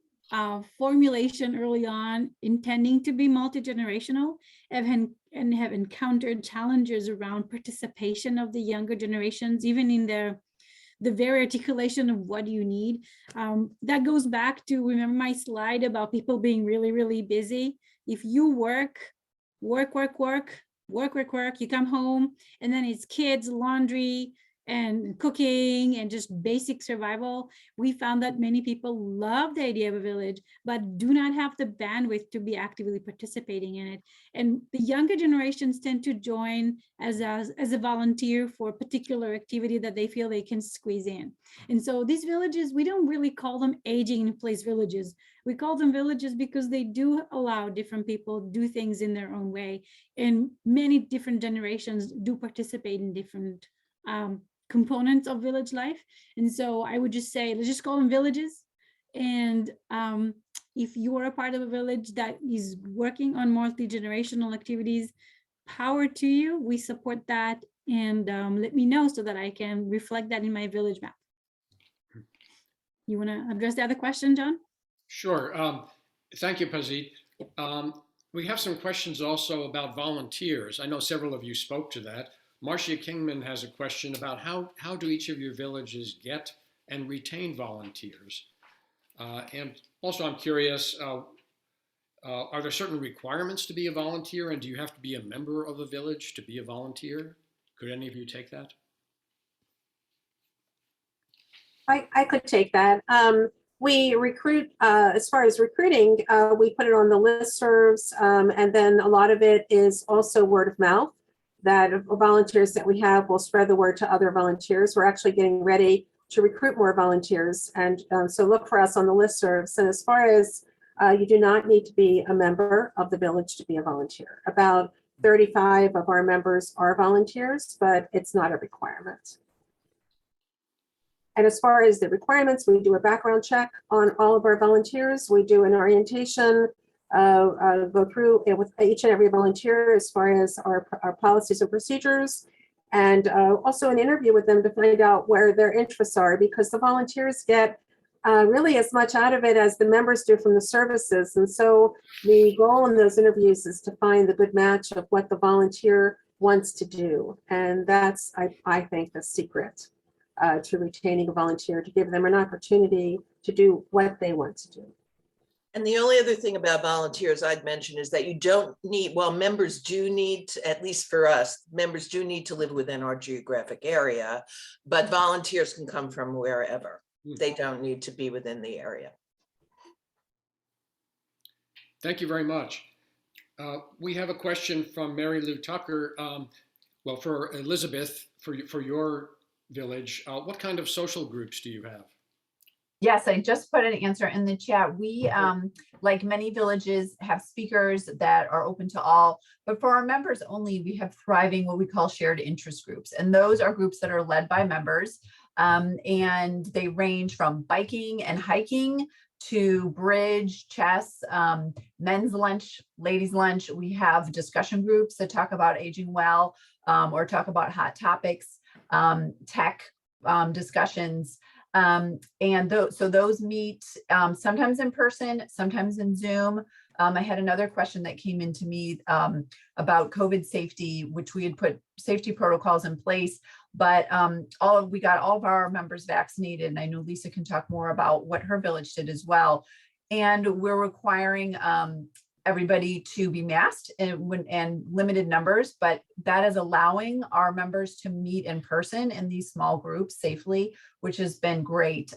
B: formulation early on, intending to be multi-generational, and have encountered challenges around participation of the younger generations, even in the very articulation of what you need. That goes back to, remember my slide about people being really, really busy? If you work, you come home, and then it's kids, laundry, and cooking, and just basic survival. We found that many people love the idea of a village, but do not have the bandwidth to be actively participating in it. And the younger generations tend to join as a volunteer for a particular activity that they feel they can squeeze in. And so these villages, we don't really call them aging in place villages. We call them villages because they do allow different people do things in their own way. And many different generations do participate in different components of village life. And so I would just say, let's just call them villages. And if you are a part of a village that is working on multi-generational activities, power to you. We support that. And let me know so that I can reflect that in my village map. You want to address the other question, John?
A: Sure. Thank you, Pazit. We have some questions also about volunteers. I know several of you spoke to that. Marcia Kingman has a question about how do each of your villages get and retain volunteers? And also I'm curious, are there certain requirements to be a volunteer, and do you have to be a member of a village to be a volunteer? Could any of you take that?
D: I could take that. We recruit, as far as recruiting, we put it on the listservs, and then a lot of it is also word of mouth, that volunteers that we have will spread the word to other volunteers. We're actually getting ready to recruit more volunteers, and so look for us on the listservs. And as far as you do not need to be a member of the village to be a volunteer. About 35 of our members are volunteers, but it's not a requirement. And as far as the requirements, we do a background check on all of our volunteers. We do an orientation, go through it with each and every volunteer as far as our policies and procedures, and also an interview with them to find out where their interests are, because the volunteers get really as much out of it as the members do from the services. And so the goal in those interviews is to find the good match of what the volunteer wants to do. And that's, I think, the secret to retaining a volunteer, to give them an opportunity to do what they want to do.
F: And the only other thing about volunteers I'd mention is that you don't need, well, members do need to, at least for us, members do need to live within our geographic area, but volunteers can come from wherever. They don't need to be within the area.
A: Thank you very much. We have a question from Mary Lou Tucker. Well, for Elizabeth, for your village, what kind of social groups do you have?
E: Yes, I just put an answer in the chat. We, like many villages, have speakers that are open to all, but for our members only, we have thriving, what we call shared interest groups. And those are groups that are led by members. And they range from biking and hiking to bridge, chess, men's lunch, ladies' lunch. We have discussion groups that talk about aging well, or talk about hot topics, tech discussions. So those meet sometimes in person, sometimes in Zoom. I had another question that came into me about COVID safety, which we had put safety protocols in place, but we got all of our members vaccinated. And I know Lisa can talk more about what her village did as well. And we're requiring everybody to be masked and limited numbers, but that is allowing our members to meet in person in these small groups safely, which has been great.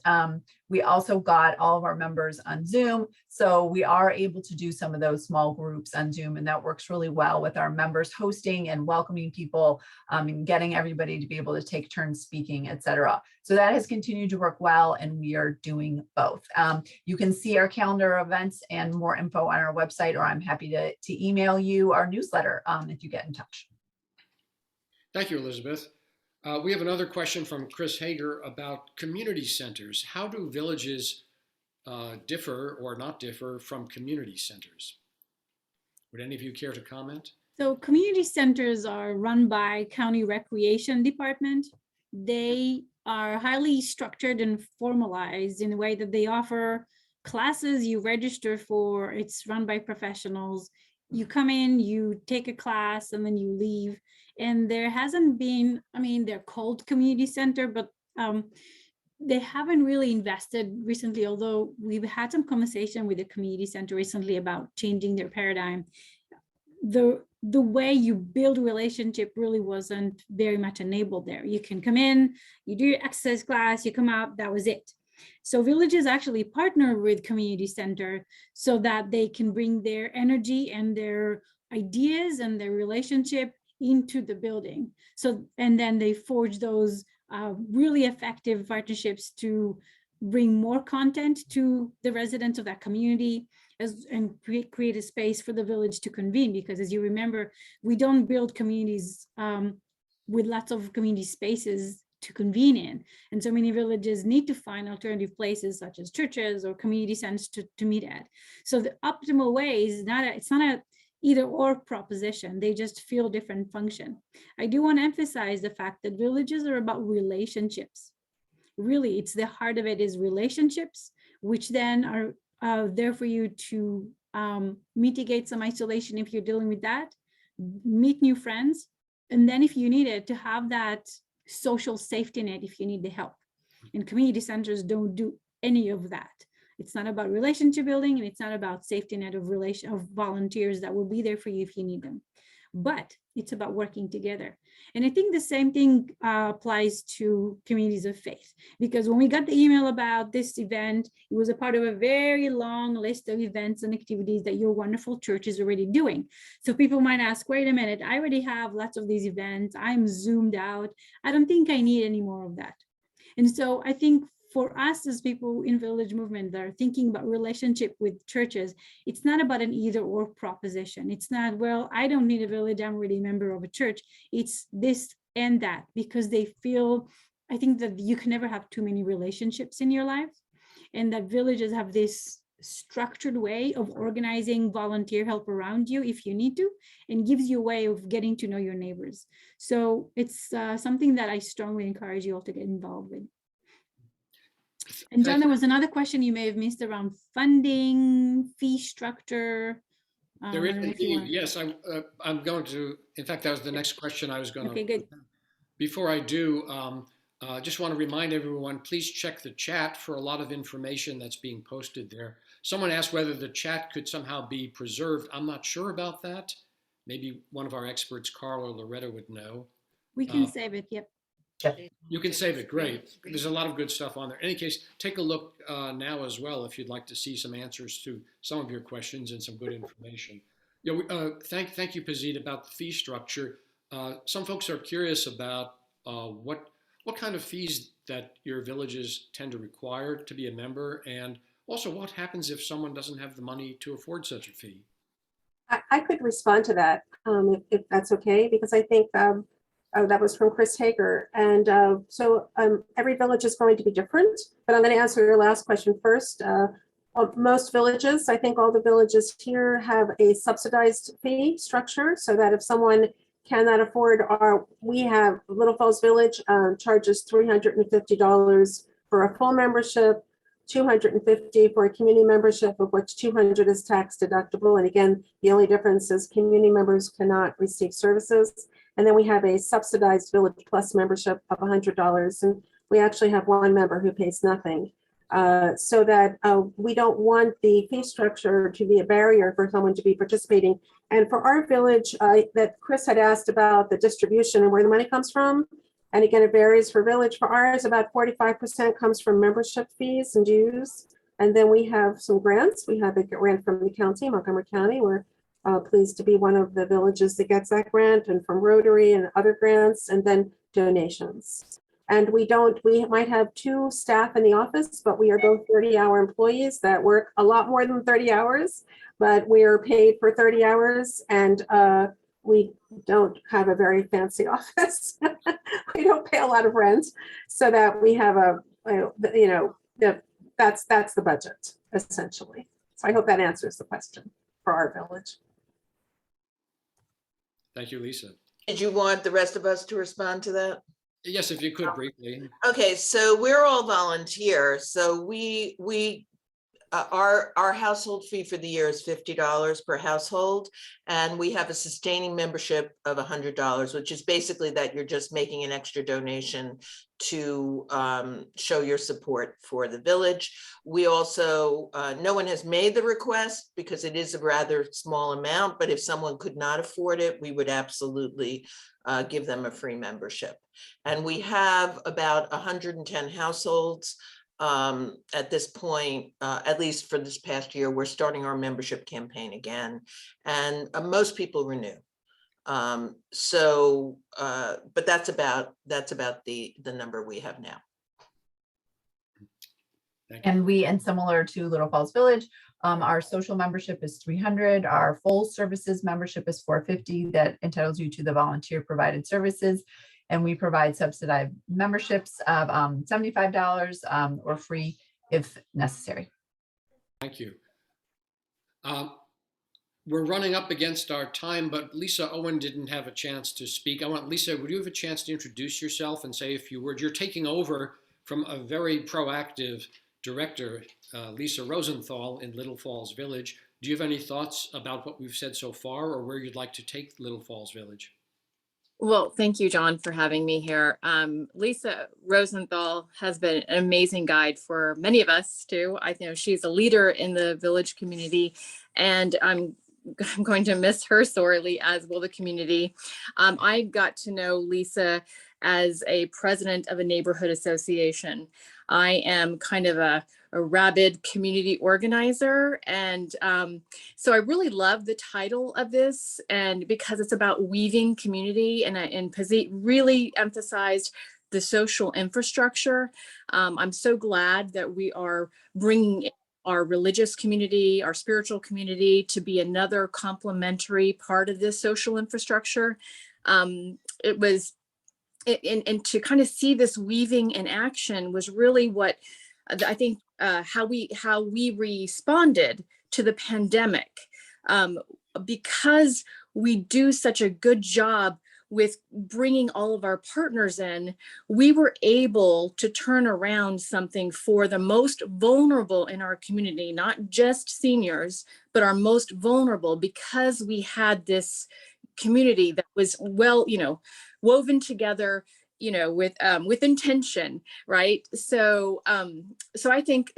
E: We also got all of our members on Zoom, so we are able to do some of those small groups on Zoom, and that works really well with our members hosting and welcoming people, and getting everybody to be able to take turns speaking, etc. So that has continued to work well, and we are doing both. You can see our calendar events and more info on our website, or I'm happy to email you our newsletter if you get in touch.
A: Thank you, Elizabeth. We have another question from Chris Hager about community centers. How do villages differ or not differ from community centers? Would any of you care to comment?
B: So community centers are run by County Recreation Department. They are highly structured and formalized in a way that they offer classes you register for. It's run by professionals. You come in, you take a class, and then you leave. And there hasn't been, I mean, they're called community center, but they haven't really invested recently, although we've had some conversation with the community center recently about changing their paradigm. The way you build relationship really wasn't very much enabled there. You can come in, you do your exercise class, you come out, that was it. So villages actually partner with community center so that they can bring their energy and their ideas and their relationship into the building. So, and then they forge those really effective partnerships to bring more content to the residents of that community and create a space for the village to convene. Because as you remember, we don't build communities with lots of community spaces to convene in. And so many villages need to find alternative places such as churches or community centers to meet at. So the optimal way is it's not a either or proposition. They just feel different function. I do want to emphasize the fact that villages are about relationships. Really, it's the heart of it is relationships, which then are there for you to mitigate some isolation if you're dealing with that, meet new friends, and then if you need it, to have that social safety net if you need the help. And community centers don't do any of that. It's not about relationship building, and it's not about safety net of volunteers that will be there for you if you need them. But it's about working together. And I think the same thing applies to communities of faith, because when we got the email about this event, it was a part of a very long list of events and activities that your wonderful church is already doing. So people might ask, wait a minute, I already have lots of these events. I'm zoomed out. I don't think I need any more of that. And so I think for us as people in Village Movement that are thinking about relationship with churches, it's not about an either or proposition. It's not, well, I don't need a village, I'm already a member of a church. It's this and that, because they feel, I think that you can never have too many relationships in your life, and that villages have this structured way of organizing volunteer help around you if you need to, and gives you a way of getting to know your neighbors. So it's something that I strongly encourage you all to get involved with. And John, there was another question you may have missed around funding, fee structure.
A: There is indeed, yes. I'm going to, in fact, that was the next question I was going to.
B: Okay, good.
A: Before I do, just want to remind everyone, please check the chat for a lot of information that's being posted there. Someone asked whether the chat could somehow be preserved. I'm not sure about that. Maybe one of our experts, Carl or Loretta, would know.
B: We can save it, yep.
A: You can save it, great. There's a lot of good stuff on there. In any case, take a look now as well if you'd like to see some answers to some of your questions and some good information. Thank you, Pazit, about the fee structure. Some folks are curious about what kind of fees that your villages tend to require to be a member, and also what happens if someone doesn't have the money to afford such a fee.
D: I could respond to that if that's okay, because I think that was from Chris Hager. And so every village is going to be different, but I'm going to answer your last question first. Most villages, I think all the villages here have a subsidized fee structure, so that if someone cannot afford, we have Little Falls Village charges $350 for a full membership, $250 for a community membership, of which $200 is tax deductible. And again, the only difference is community members cannot receive services. And then we have a subsidized Village Plus membership of $100. And we actually have one member who pays nothing. So that we don't want the fee structure to be a barrier for someone to be participating. And for our village, that Chris had asked about the distribution and where the money comes from. And again, it varies for village. For ours, about 45% comes from membership fees and dues. And then we have some grants. We have a grant from the county, Montgomery County. We're pleased to be one of the villages that gets that grant, and from Rotary and other grants, and then donations. And we might have 2 staff in the office, but we are both 30-hour employees that work a lot more than 30 hours, but we are paid for 30 hours. And we don't have a very fancy office. We don't pay a lot of rent, so that we have that's the budget essentially. So I hope that answers the question for our village.
A: Thank you, Lisa.
F: Did you want the rest of us to respond to that?
A: Yes, if you could briefly.
F: Okay, so we're all volunteers. So our household fee for the year is $50 per household, and we have a sustaining membership of $100, which is basically that you're just making an extra donation to show your support for the village. We also, no one has made the request because it is a rather small amount, but if someone could not afford it, we would absolutely give them a free membership. And we have about 110 households. At this point, at least for this past year, we're starting our membership campaign again, and most people renew. But that's about the number we have now.
E: And similar to Little Falls Village, our social membership is $300. Our full services membership is $450. That entitles you to the volunteer provided services. And we provide subsidized memberships of $75 or free if necessary.
A: Thank you. We're running up against our time, but Lisa Owen didn't have a chance to speak. Lisa, would you have a chance to introduce yourself and say a few words? You're taking over from a very proactive director, Lisa Rosenthal in Little Falls Village. Do you have any thoughts about what we've said so far, or where you'd like to take Little Falls Village?
G: Well, thank you, John, for having me here. Lisa Rosenthal has been an amazing guide for many of us too. I know she's a leader in the village community, and I'm going to miss her sorely, as will the community. I got to know Lisa as a president of a neighborhood association. I am kind of a rabid community organizer. And so I really love the title of this, and because it's about weaving community, and Pazit really emphasized the social infrastructure. I'm so glad that we are bringing our religious community, our spiritual community, to be another complementary part of this social infrastructure. And to kind of see this weaving in action was really what I think how we responded to the pandemic, because we do such a good job with bringing all of our partners in. We were able to turn around something for the most vulnerable in our community, not just seniors, but our most vulnerable, because we had this community that was woven together, with intention, right? So I think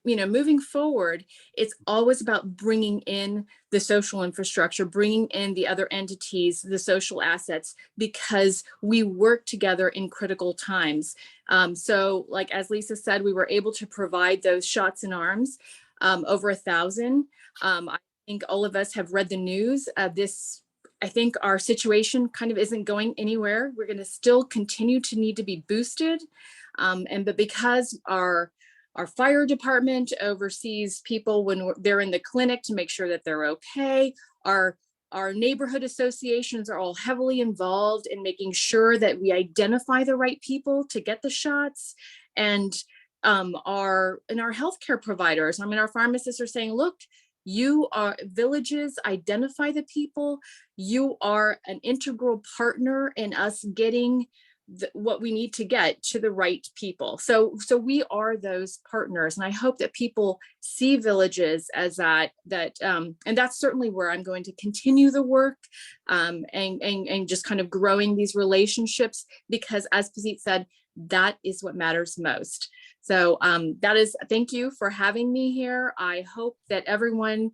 G: moving forward, it's always about bringing in the social infrastructure, bringing in the other entities, the social assets, because we work together in critical times. So like, as Lisa said, we were able to provide those shots in arms, over 1,000. I think all of us have read the news. I think our situation kind of isn't going anywhere. We're going to still continue to need to be boosted. But because our fire department oversees people when they're in the clinic to make sure that they're okay, our neighborhood associations are all heavily involved in making sure that we identify the right people to get the shots. And our healthcare providers, our pharmacists are saying, look, villages identify the people. You are an integral partner in us getting what we need to get to the right people. So we are those partners, and I hope that people see villages as that, and that's certainly where I'm going to continue the work, and just kind of growing these relationships, because as Pazit said, that is what matters most. So thank you for having me here. I hope that everyone,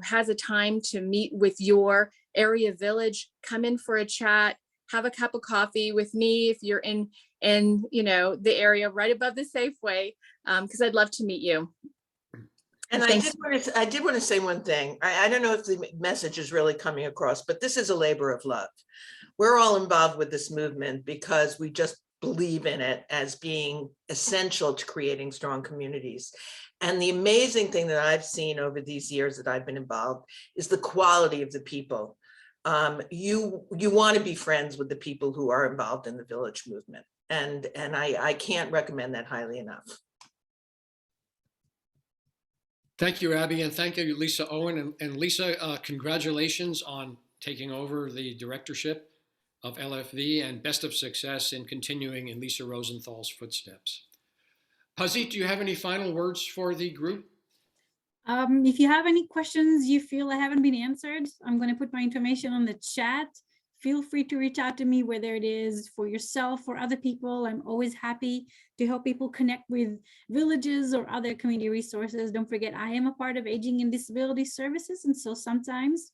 G: has a time to meet with your area village, come in for a chat, have a cup of coffee with me if you're in the area right above the Safeway, because I'd love to meet you.
F: And I did want to say one thing. I don't know if the message is really coming across, but this is a labor of love. We're all involved with this movement because we just believe in it as being essential to creating strong communities. And the amazing thing that I've seen over these years that I've been involved is the quality of the people. You want to be friends with the people who are involved in the village movement. And I can't recommend that highly enough.
A: Thank you, Abby, and thank you, Lisa Owen. And Lisa, congratulations on taking over the directorship. of LFV, and best of success in continuing in Lisa Rosenthal's footsteps. Pazit, do you have any final words for the group?
B: If you have any questions you feel I haven't been answered, I'm going to put my information on the chat. Feel free to reach out to me, whether it is for yourself or other people. I'm always happy to help people connect with villages or other community resources. Don't forget, I am a part of Aging and Disability Services, and so sometimes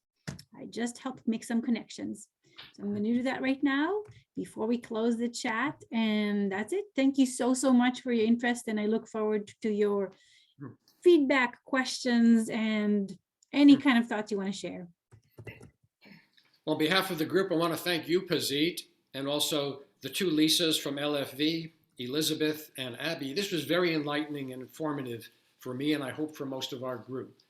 B: I just help make some connections. So I'm going to do that right now before we close the chat, and that's it. Thank you so much for your interest, and I look forward to your feedback, questions, and any kind of thoughts you want to share.
A: On behalf of the group, I want to thank you, Pazit, and also the two Lisas from LFV, Elizabeth and Abby. This was very enlightening and informative for me, and I hope for most of our group.